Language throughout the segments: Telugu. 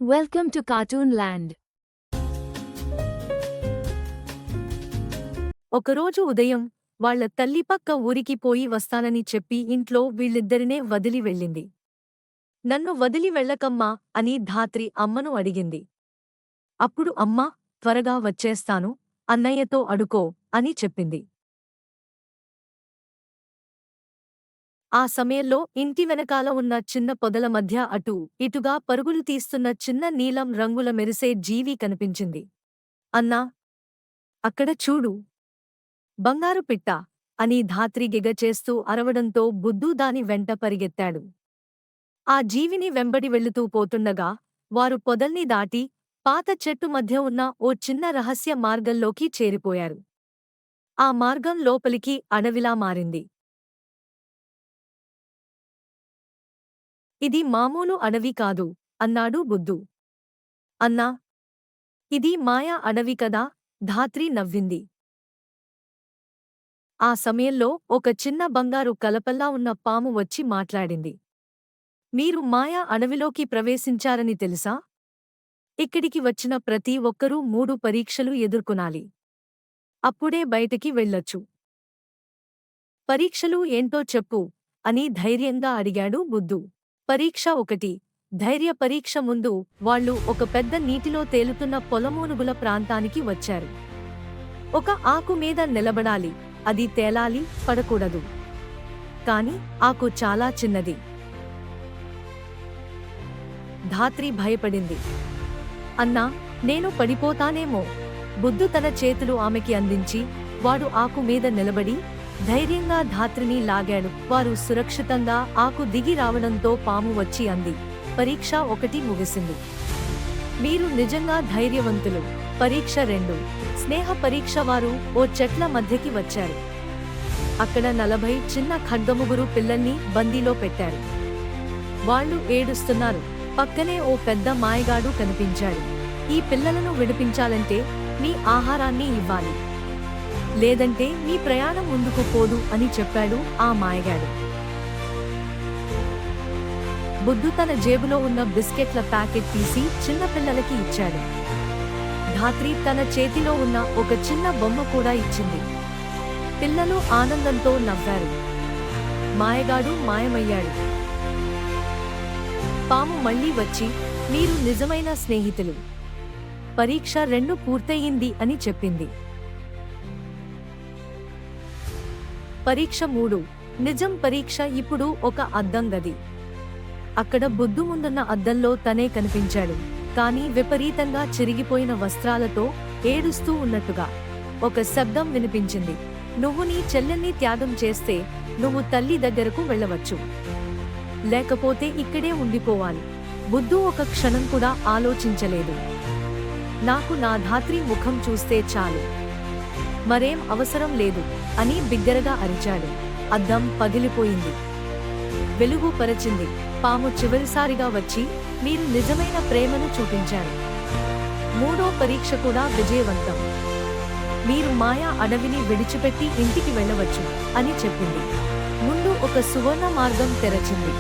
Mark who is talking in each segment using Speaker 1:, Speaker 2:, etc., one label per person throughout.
Speaker 1: Welcome to Cartoon Land.
Speaker 2: ఒకరోజు ఉదయం వాళ్ళ తల్లి పక్క ఊరికి పోయి వస్తానని చెప్పి ఇంట్లో వీళ్ళిద్దరినే వదిలి వెళ్ళింది. నన్ను వదిలి వెళ్ళకమ్మా అని ధాత్రి అమ్మను అడిగింది. అప్పుడు అమ్మ, త్వరగా వచ్చేస్తాను, అన్నయ్యతో అడుకో అని చెప్పింది. ఆ సమయంలో ఇంటి వెనకాల ఉన్న చిన్న పొదల మధ్య అటూ ఇటుగా పరుగులు తీస్తున్న చిన్న నీలం రంగుల మెరిసే జీవి కనిపించింది. అన్నా, అక్కడ చూడు, బంగారు పిట్ట అని ధాత్రి గిగచేస్తూ అరవడంతో బుద్ధూ దాని వెంట పరిగెత్తాడు. ఆ జీవిని వెంబడి వెళుతూ పోతుండగా వారు పొదల్ని దాటి పాత చెట్టు మధ్య ఉన్న ఓ చిన్న రహస్య మార్గంలోకి చేరిపోయారు. ఆ మార్గం లోపలికి అడవిలా మారింది. ఇది మామూలు అడవి కాదు అన్నాడు బుద్ధు. అన్నా, ఇది మాయా అడవి కదా, ధాత్రి నవ్వింది. ఆ సమయంలో ఒక చిన్న బంగారు కలపల్లా ఉన్న పాము వచ్చి మాట్లాడింది. మీరు మాయా అడవిలోకి ప్రవేశించారని తెలుసా? ఇక్కడికి వచ్చిన ప్రతి ఒక్కరూ 3 పరీక్షలు ఎదుర్కొనాలి. అప్పుడే బయటికి వెళ్ళొచ్చు. పరీక్షలు ఏంటో చెప్పు అని ధైర్యంగా అడిగాడు బుద్ధు. పరీక్ష 1, ధైర్య పరీక్ష. ముందు వాళ్ళు ఒక పెద్ద నీటిలో తేలుతున్న పొలమూనుగుల ప్రాంతానికి వచ్చారు. ఒక ఆకు మీద నిలబడాలి, అది తేలాలి, పడకూడదు. కాని ఆకు చాలా చిన్నది. ధాత్రి భయపడింది. అన్నా, నేను పడిపోతానేమో. బుద్ధు తన చేతులు ఆమెకి అందించి వాడు ఆకు మీద నిలబడి ధైర్యంగా ధాత్రిని లాగాడు. వారు సురక్షితంగా ఆకు దిగి రావడంతో పాము వచ్చి అంది, పరీక్ష 1 ముగిసింది. మీరు నిజంగా ధైర్యవంతులు. పరీక్ష 2, స్నేహ పరీక్ష. వారు ఓ చెట్ల మధ్యకి వచ్చారు. అక్కడ 40 చిన్న ఖడ్గముగురు పిల్లల్ని బందీలో పెట్టారు. వాళ్ళు ఏడుస్తున్నారు. పక్కనే ఓ పెద్ద మాయగాడు కనిపించాడు. ఈ పిల్లలను విడిపించాలంటే మీ ఆహారాన్ని ఇవ్వాలి, లేదంటే మీ ప్రయాణం ముందుకు పోదు అని చెప్పాడు ఆ మాయగాడు. బుద్ధు తన జేబులో ఉన్న బిస్కెట్ల ప్యాకెట్ తీసి చిన్నపిల్లలకి ఇచ్చాడు. ధాత్రి తన చేతిలో ఉన్న ఒక చిన్న బొమ్మ కూడా ఇచ్చింది. పిల్లలు ఆనందంతో నవ్వారు. మాయగాడు మాయమయ్యాడు. పాము మళ్లీ వచ్చి, మీరు నిజమైన స్నేహితులు. పరీక్ష 2 పూర్తయింది అని చెప్పింది. పరీక్ష 3, నిజం పరీక్ష. ఇప్పుడు ఒక అద్దం గది. అక్కడ బుద్ధు ముందున్న అద్దంలో తనే కనిపించాడు. కానీ విపరీతంగా చిరిగిపోయిన వస్త్రాలతో ఏడుస్తూ ఉన్నట్టుగా. ఒక శబ్దం వినిపించింది. నువ్వు నీ చెల్లెల్ని త్యాగం చేస్తే నువ్వు తల్లి దగ్గరకు వెళ్ళవచ్చు, లేకపోతే ఇక్కడే ఉండిపోవాలి. బుద్ధు ఒక క్షణం కూడా ఆలోచించలేదు. నాకు నా ధాత్రి ముఖం చూస్తే చాలు, మరేం అవసరం లేదు అని బిగ్గరగా అరిచాడు. అద్దం పగిలిపోయింది. వెలుగు పరచింది. పాము చివరిసారిగా వచ్చి, మీరు నిజమైన ప్రేమను చూపించారు. 3వ పరీక్ష కూడా విజయవంతం. మీరు మాయా అడవిని విడిచిపెట్టి ఇంటికి వెళ్ళవచ్చు అని చెప్పింది. ముందు ఒక సువర్ణ మార్గం తెరచింది.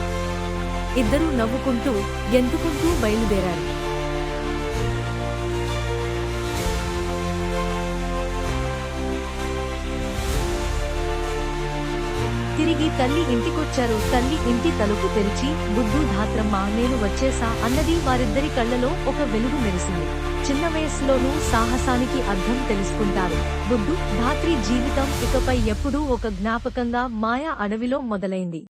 Speaker 2: ఇద్దరూ నవ్వుకుంటూ గెంతుకుంటూ బయలుదేరారు. తిరిగి తల్లి ఇంటికొచ్చారు. తల్లి ఇంటి తలుపు తెరిచి, బుద్ధు, ధాత్రమ్మ, నేను వచ్చేసా అన్నది. వారిద్దరి కళ్లలో ఒక వెలుగు మెరిసింది. చిన్న వయస్సులోనూ సాహసానికి అర్థం తెలుసుకుంటారు. బుద్ధు, ధాత్రి జీవితం ఇకపై ఎప్పుడూ ఒక జ్ఞాపకంగా మాయా అడవిలో మొదలైంది.